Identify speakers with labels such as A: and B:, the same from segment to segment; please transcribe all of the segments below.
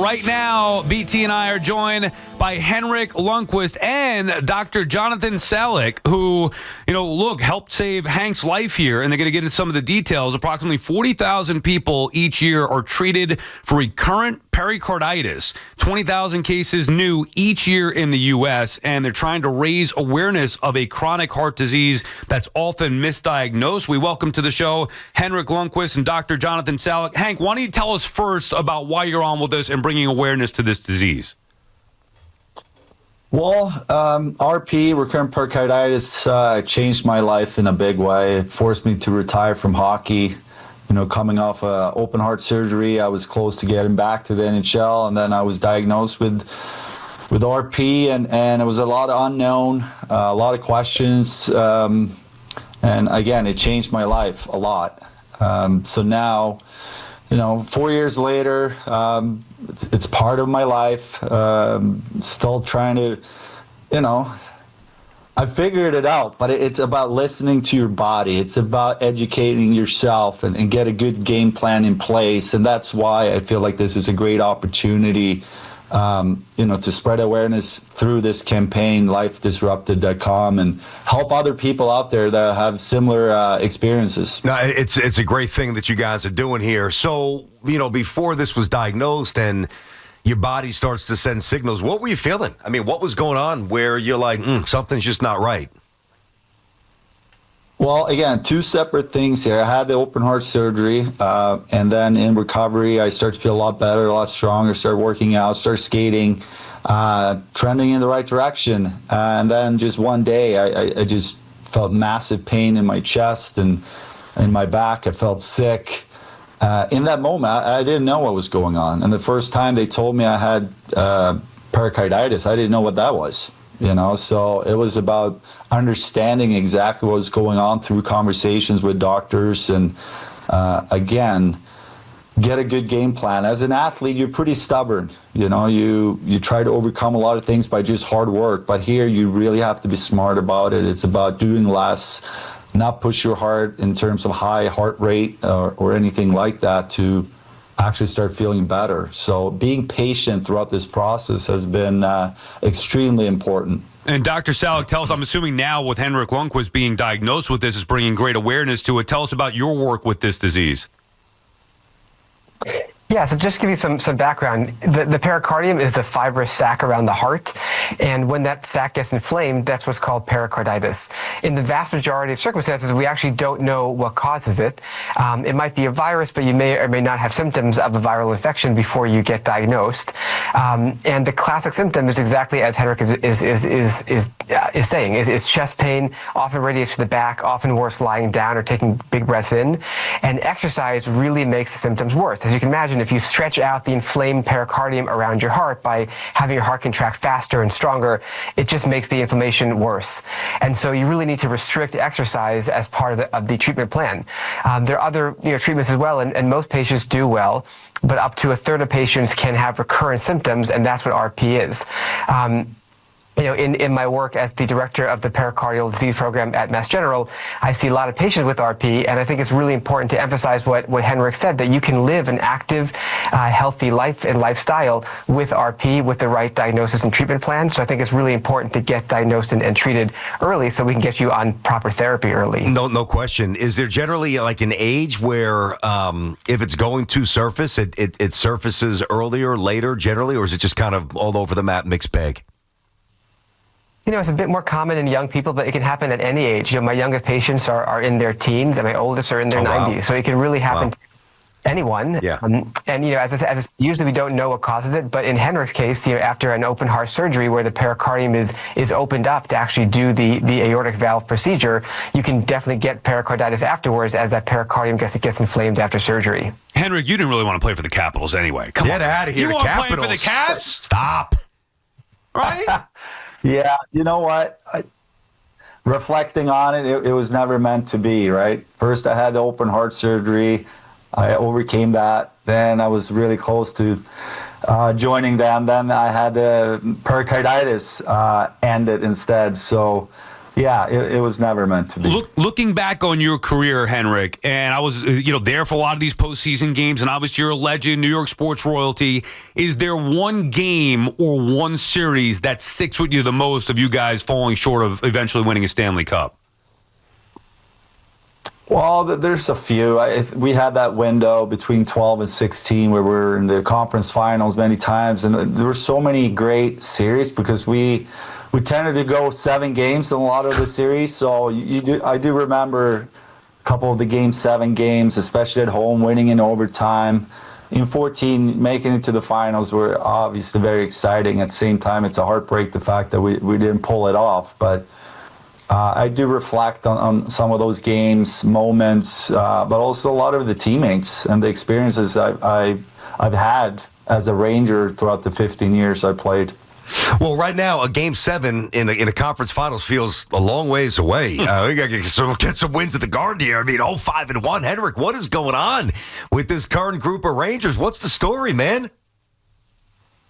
A: Right now, BT and I are joined by Henrik Lundqvist and Dr. Jonathan Salik, who, helped save Hank's life here, and they're going to get into some of the details. Approximately 40,000 people each year are treated for recurrent pericarditis. 20,000 cases new each year in the U.S., and they're trying to raise awareness of a chronic heart disease that's often misdiagnosed. We welcome to the show Henrik Lundqvist and Dr. Jonathan Salik. Hank, why don't you tell us first about why you're on with us and bringing awareness to this disease?
B: Well, RP, recurrent pericarditis, changed my life in a big way. It forced me to retire from hockey. Coming off open heart surgery, I was close to getting back to the NHL, and then I was diagnosed with RP, and it was a lot of unknown, a lot of questions, and again, it changed my life a lot. So now, 4 years later, it's part of my life. Still trying to, I figured it out, but it's about listening to your body. It's about educating yourself and get a good game plan in place. And that's why I feel like this is a great opportunity, to spread awareness through this campaign, lifedisrupted.com, and help other people out there that have similar experiences.
C: No, it's a great thing that you guys are doing here. So, before this was diagnosed and your body starts to send signals, what were you feeling? I mean, what was going on where you're like, something's just not right?
B: Well, again, two separate things here. I had the open heart surgery, and then in recovery, I started to feel a lot better, a lot stronger, started working out, started skating, trending in the right direction. And then just one day, I just felt massive pain in my chest and in my back. I felt sick. In that moment, I didn't know what was going on. And the first time they told me I had pericarditis, I didn't know what that was. So it was about understanding exactly what was going on through conversations with doctors, and again, get a good game plan. As an athlete, you're pretty stubborn. You try to overcome a lot of things by just hard work, but here you really have to be smart about it. It's about doing less, not push your heart in terms of high heart rate or anything like that to actually start feeling better. So being patient throughout this process has been extremely important.
A: And Dr. Salik, tell us, I'm assuming now with Henrik Lundqvist being diagnosed with this is bringing great awareness to it. Tell us about your work with this disease.
D: Yeah, so just to give you some background, the pericardium is the fibrous sac around the heart, and when that sac gets inflamed, that's what's called pericarditis. In the vast majority of circumstances, we actually don't know what causes it. It might be a virus, but you may or may not have symptoms of a viral infection before you get diagnosed. And the classic symptom is exactly as Henrik is saying, is chest pain, often radiates to the back, often worse lying down or taking big breaths in. And exercise really makes the symptoms worse. As you can imagine, if you stretch out the inflamed pericardium around your heart by having your heart contract faster and stronger, it just makes the inflammation worse. And so you really need to restrict exercise as part of the treatment plan. There are other treatments as well, and most patients do well, but up to a third of patients can have recurrent symptoms, and that's what RP is. In my work as the director of the pericardial disease program at Mass General, I see a lot of patients with RP, and I think it's really important to emphasize what Henrik said, that you can live an active, healthy life and lifestyle with RP with the right diagnosis and treatment plan. So I think it's really important to get diagnosed and treated early so we can get you on proper therapy early.
C: No question. Is there generally like an age where if it's going to surface, it surfaces earlier, later generally, or is it just kind of all over the map, mixed bag?
D: It's a bit more common in young people, but it can happen at any age. My youngest patients are in their teens, and my oldest are in their 90s. Wow. So it can really happen to anyone. Yeah. As usually we don't know what causes it, but in Henrik's case, after an open heart surgery where the pericardium is opened up to actually do the aortic valve procedure, you can definitely get pericarditis afterwards as that pericardium gets inflamed after surgery.
A: Henrik, you didn't really want to play for the Capitals anyway.
C: Get out of here,
A: you
C: the Capitals.
A: You want to play for the Caps?
C: Stop.
A: Right?
B: Yeah, you know what? Reflecting on it, it was never meant to be, right? First, I had the open heart surgery. I overcame that. Then I was really close to joining them. Then I had the pericarditis ended instead. So, yeah, it was never meant to be.
A: Looking back on your career, Henrik, and I was there for a lot of these postseason games, and obviously you're a legend, New York sports royalty. Is there one game or one series that sticks with you the most of you guys falling short of eventually winning a Stanley Cup?
B: Well, there's a few. We had that window between 12 and 16 where we were in the conference finals many times, and there were so many great series because we tended to go 7 games in a lot of the series. So I do remember a couple of the Game 7 games, especially at home, winning in overtime. In 14, making it to the finals were obviously very exciting. At the same time, it's a heartbreak, the fact that we didn't pull it off. But I do reflect on some of those games, moments, but also a lot of the teammates and the experiences I've had as a Ranger throughout the 15 years I played.
C: Well, right now, a Game 7 in a conference finals feels a long ways away. We got to get some wins at the Garden here. I mean, 5-1. Henrik, what is going on with this current group of Rangers? What's the story, man?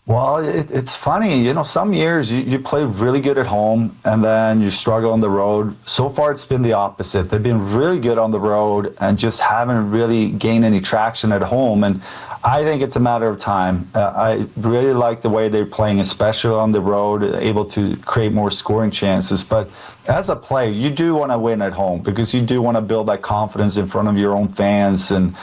B: Well, it's funny. Some years you play really good at home, and then you struggle on the road. So far, it's been the opposite. They've been really good on the road and just haven't really gained any traction at home. And I think it's a matter of time. I really like the way they're playing, especially on the road, able to create more scoring chances. But as a player, you do want to win at home because you do want to build that confidence in front of your own fans and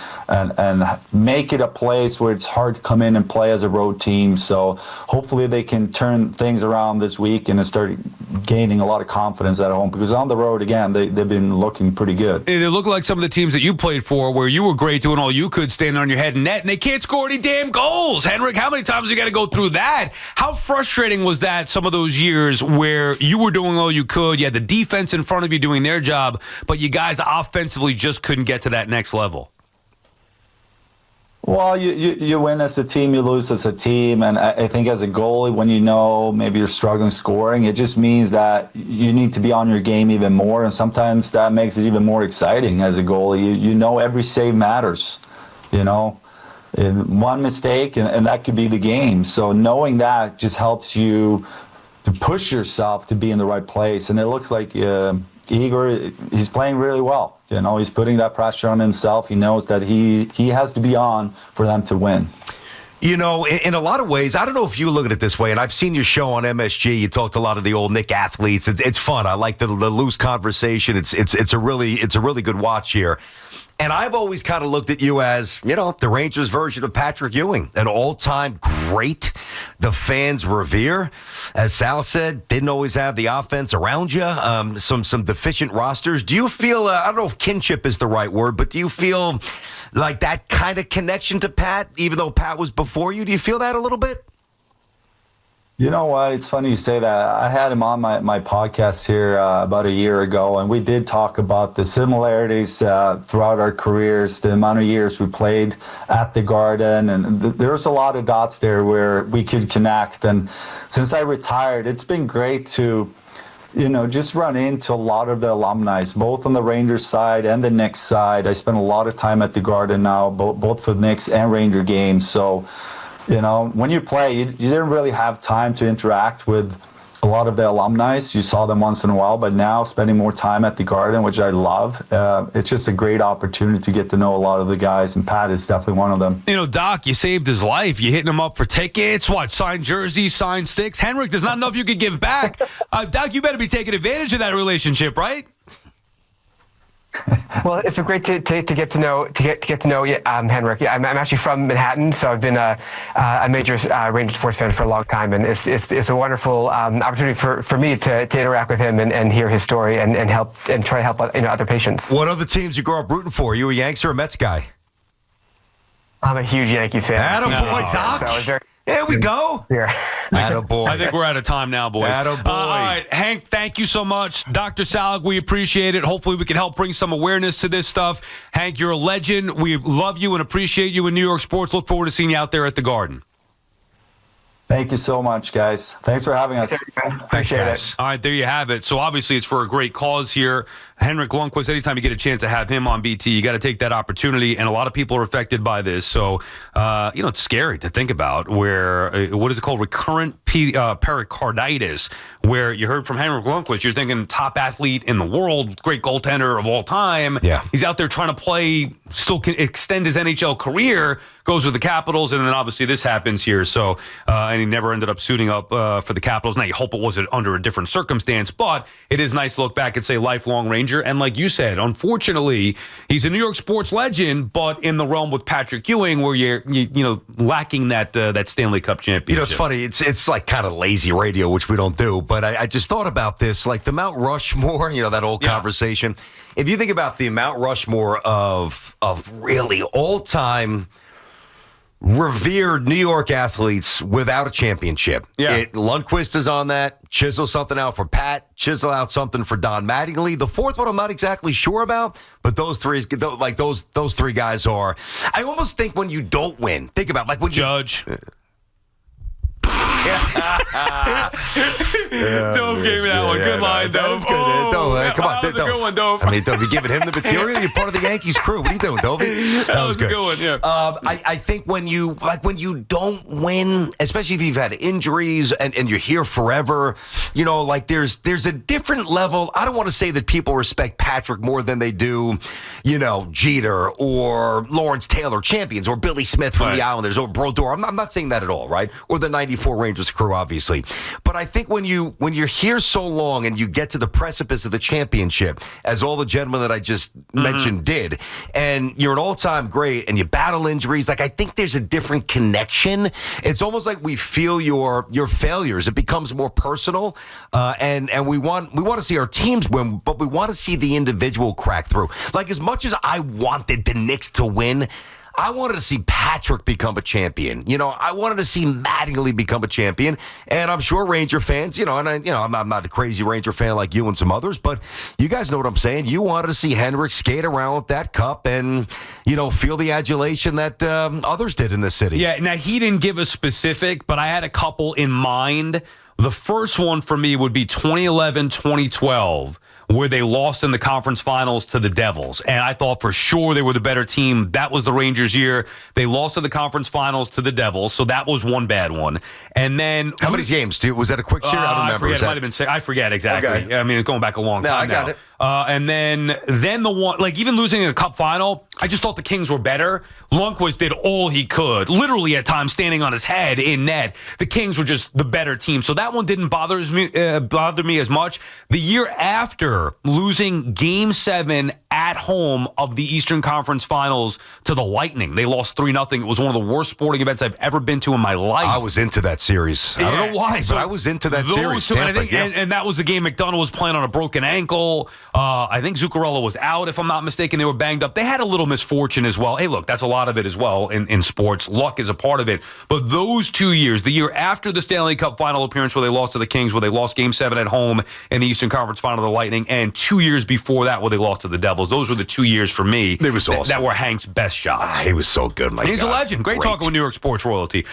B: make it a place where it's hard to come in and play as a road team. So hopefully they can turn things around this week and start gaining a lot of confidence at home because on the road, again, they've been looking pretty good.
A: They look like some of the teams that you played for where you were great doing all you could, standing on your head and net, and they can't score any damn goals. Henrik, how many times you got to go through that? How frustrating was that some of those years where you were doing all you could, you had the defense in front of you doing their job, but you guys offensively just couldn't get to that next level?
B: Well, you win as a team, you lose as a team, and I think as a goalie, when maybe you're struggling scoring, it just means that you need to be on your game even more, and sometimes that makes it even more exciting as a goalie. You know every save matters, one mistake, and that could be the game. So knowing that just helps you to push yourself to be in the right place, and it looks like Igor, he's playing really well. He's putting that pressure on himself. He knows that he has to be on for them to win.
C: In a lot of ways, I don't know if you look at it this way, and I've seen your show on MSG. You talked a lot of the old Nick athletes. It's fun. I like the loose conversation. It's a really good watch here. And I've always kind of looked at you as, the Rangers version of Patrick Ewing, an all-time great. The fans revere. As Sal said, didn't always have the offense around you. Some deficient rosters. Do you feel, I don't know if kinship is the right word, but do you feel like that kind of connection to Pat, even though Pat was before you? Do you feel that a little bit?
B: You know what? It's funny you say that. I had him on my podcast here about a year ago, and we did talk about the similarities throughout our careers, the amount of years we played at the Garden, and there's a lot of dots there where we could connect. And since I retired, it's been great to, just run into a lot of the alumni, both on the Rangers side and the Knicks side. I spend a lot of time at the Garden now, both for Knicks and Ranger games. So, when you play, you didn't really have time to interact with a lot of the alumni. You saw them once in a while, but now spending more time at the Garden, which I love, it's just a great opportunity to get to know a lot of the guys, and Pat is definitely one of them.
A: Doc, you saved his life. You hitting him up for tickets, signed jerseys, signed sticks. Henrik, there's not enough you could give back. Doc, you better be taking advantage of that relationship, right?
D: Well, it's been great to get to know you, Henrik. I'm actually from Manhattan, so I've been a major Ranger sports fan for a long time, and it's a wonderful opportunity for me to interact with him and hear his story and help and try to help other patients.
C: What other teams you grew up rooting for? You a Yanks or a Mets guy?
D: I'm a huge Yankees fan.
C: Attaboy, Doc.
D: So
C: there we go.
D: Here.
C: Attaboy.
A: I think we're out of time now, boys.
C: Attaboy.
A: All right, Hank, thank you so much. Dr. Salik, we appreciate it. Hopefully we can help bring some awareness to this stuff. Hank, you're a legend. We love you and appreciate you in New York sports. Look forward to seeing you out there at the Garden.
B: Thank you so much, guys. Thanks for having us.
D: Appreciate it.
A: All right, there you have it. So obviously it's for a great cause here. Henrik Lundqvist, anytime you get a chance to have him on BT, you got to take that opportunity. And a lot of people are affected by this. So, it's scary to think about where, what is it called? Recurrent pericarditis, where you heard from Henrik Lundqvist. You're thinking top athlete in the world, great goaltender of all time.
C: Yeah.
A: He's out there trying to play, still can extend his NHL career, goes with the Capitals. And then obviously this happens here. So, and he never ended up suiting up for the Capitals. Now, you hope it wasn't under a different circumstance, but it is nice to look back and say lifelong Ranger. And like you said, unfortunately, he's a New York sports legend, but in the realm with Patrick Ewing, where you're lacking that Stanley Cup championship.
C: It's funny. It's like kind of lazy radio, which we don't do. But I just thought about this, like the Mount Rushmore. That old conversation. If you think about the Mount Rushmore of really all-time revered New York athletes without a championship.
A: Yeah.
C: Lundqvist is on that. Chisel something out for Pat. Chisel out something for Don Mattingly. The fourth one I'm not exactly sure about, but those three guys are. I almost think when you don't win, think about when
A: Judge. Dove gave me that one. Good line, Dove.
C: That's good. Dove, come on,
A: that was a good one, Dove.
C: I mean, Dove, you giving him the material? You're part of the Yankees crew. What are you doing, Dove?
A: That was a good one, yeah.
C: I think when you don't win, especially if you've had injuries and you're here forever, there's a different level. I don't want to say that people respect Patrick more than they do, Jeter or Lawrence Taylor, champions, or Billy Smith from the Islanders, or Brodeur. I'm not saying that at all, right? Or the 94 Rangers crew, obviously. But I think when you're here so long and you get to the precipice of the championship, as all the gentlemen that I just mentioned did, and you're an all-time great and you battle injuries, I think there's a different connection. It's almost like we feel your failures. It becomes more personal, and we want to see our teams win, but we want to see the individual crack through. Like, as much as I wanted the Knicks to win, I wanted to see Patrick become a champion. I wanted to see Mattingly become a champion. And I'm sure Ranger fans, I'm not a crazy Ranger fan like you and some others, but you guys know what I'm saying. You wanted to see Henrik skate around with that cup and, feel the adulation that others did in this city.
A: Yeah, now he didn't give a specific, but I had a couple in mind. The first one for me would be 2011, 2012. Where they lost in the conference finals to the Devils. And I thought for sure they were the better team. That was the Rangers' year. They lost in the conference finals to the Devils, so that was one bad one. And then...
C: How many games? Was that a quick series? I don't remember.
A: It might have been... I forget exactly. Okay. I mean, it's going back a long time now. I got it. And then the one... even losing in a cup final, I just thought the Kings were better. Lundqvist did all he could, literally at times standing on his head in net. The Kings were just the better team. So that one didn't bother me as much. The year after, losing Game 7 at home of the Eastern Conference Finals to the Lightning. They lost 3-0. It was one of the worst sporting events I've ever been to in my life.
C: I was into that series. I don't know why, but I was into that series.
A: And that was the game McDonough was playing on a broken ankle. I think Zuccarello was out, if I'm not mistaken. They were banged up. They had a little misfortune as well. Hey, look, that's a lot of it as well in sports. Luck is a part of it. But those 2 years, the year after the Stanley Cup final appearance where they lost to the Kings, where they lost Game 7 at home in the Eastern Conference final to the Lightning, and 2 years before that where they lost to the Devils. Those were the 2 years for me
C: it was awesome.
A: that were Hank's best shots.
C: He was so good.
A: He's a legend. Great talking with New York sports royalty.